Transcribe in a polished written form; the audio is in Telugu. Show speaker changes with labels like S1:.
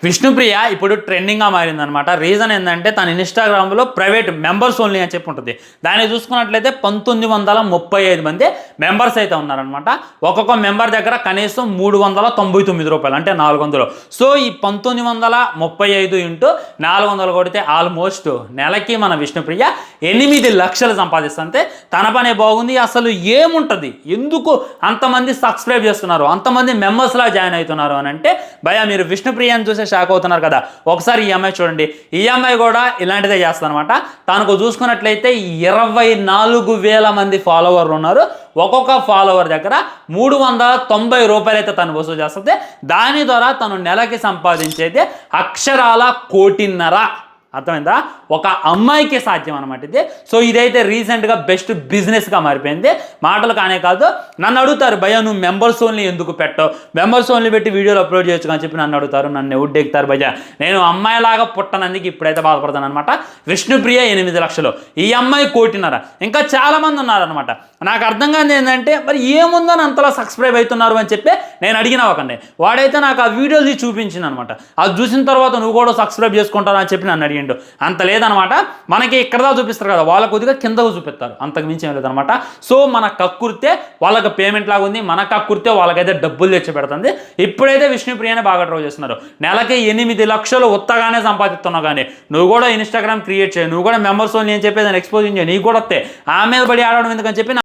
S1: విష్ణుప్రియ ఇప్పుడు ట్రెండింగ్గా మారిందనమాట. రీజన్ ఏంటంటే తన ఇన్స్టాగ్రామ్లో ప్రైవేట్ మెంబర్స్ ఓన్లీ అని చెప్పి ఉంటుంది. దాన్ని చూసుకున్నట్లయితే 1935 మంది మెంబర్స్ అయితే ఉన్నారనమాట. ఒక్కొక్క మెంబర్ దగ్గర కనీసం 399 రూపాయలు అంటే 400. సో ఈ 1935 ఇంటూ 400 కొడితే ఆల్మోస్ట్ నెలకి మన విష్ణుప్రియ 8 లక్షలు సంపాదిస్తుంటే తన పనే బాగుంది. అసలు ఏముంటుంది, ఎందుకు అంతమంది సబ్స్క్రైబ్ చేస్తున్నారు, అంతమంది మెంబర్స్లా జాయిన్ అవుతున్నారు అని అంటే భయ మీరు విష్ణుప్రియని చూసే షాక్ అవుతున్నారు కదా. ఒకసారి ఈ అమ్మాయి చూడండి. ఈ అమ్మాయి కూడా ఇలాంటిదే చేస్తుంది అనమాట. తనకు చూసుకున్నట్లయితే 24,000 మంది ఫాలోవర్లు ఉన్నారు. ఒక్కొక్క ఫాలోవర్ దగ్గర 390 రూపాయలు అయితే తను వసూలు చేస్తుంది. దాని ద్వారా తను నెలకి సంపాదించేది అక్షరాల 1,50,00,000. అర్థమైందా? ఒక అమ్మాయికి సాధ్యం అనమాట ఇది. సో ఇదైతే రీసెంట్గా బెస్ట్ బిజినెస్గా మారిపోయింది. మాటలు కానే కాదు. నన్ను అడుగుతారు భయ నువ్వు మెంబర్స్ ఓన్లీ ఎందుకు పెట్టవు, మెంబర్స్ ఓన్లీ పెట్టి వీడియోలు అప్లోడ్ చేయొచ్చు అని చెప్పి నన్ను అడుగుతారు. నన్ను ఉడ్డెక్కుతారు భయ. నేను అమ్మాయిలాగా పుట్టనందుకు ఇప్పుడైతే బాధపడతాను అనమాట. విష్ణుప్రియ 8 లక్షలు, ఈ అమ్మాయి 1,50,00,000, ఇంకా చాలామంది ఉన్నారనమాట. నాకు అర్థం కాదు ఏంటంటే మరి ఏముందని అంతలా సబ్స్క్రైబ్ అవుతున్నారు అని చెప్పి నేను అడిగిన ఒకండి. వాడైతే నాకు ఆ వీడియోస్ చూపించింది అనమాట. అది చూసిన తర్వాత నువ్వు కూడా సబ్స్క్రైబ్ చేసుకుంటావు అని చెప్పి నన్ను అడిగిండు. అంత లేదనమాట. మనకి ఇక్కడదా చూపిస్తారు కదా, వాళ్ళ కొద్దిగా కిందకు చూపిస్తారు, అంతకు మించి ఏం లేదనమాట. సో మన కక్కుర్తే వాళ్ళకి పేమెంట్ లాగా ఉంది, మన కక్కుర్తే వాళ్ళకైతే డబ్బులు తెచ్చి పెడుతుంది. ఇప్పుడైతే విష్ణుప్రియనే బాగా ట్రై చేస్తున్నారు. నెలకి 8 లక్షలు ఉత్తగానే సంపాదిస్తున్నావు. కానీ నువ్వు కూడా ఇన్స్టాగ్రామ్ క్రియేట్ చేయి, నువ్వు కూడా మెంబర్స్ ఓన్లీ అని చెప్పి దాన్ని ఎక్స్పోజింగ్ చేయి, నీకు కూడా వస్తే ఆమె మీద పడి ఆడడం ఎందుకని చెప్పి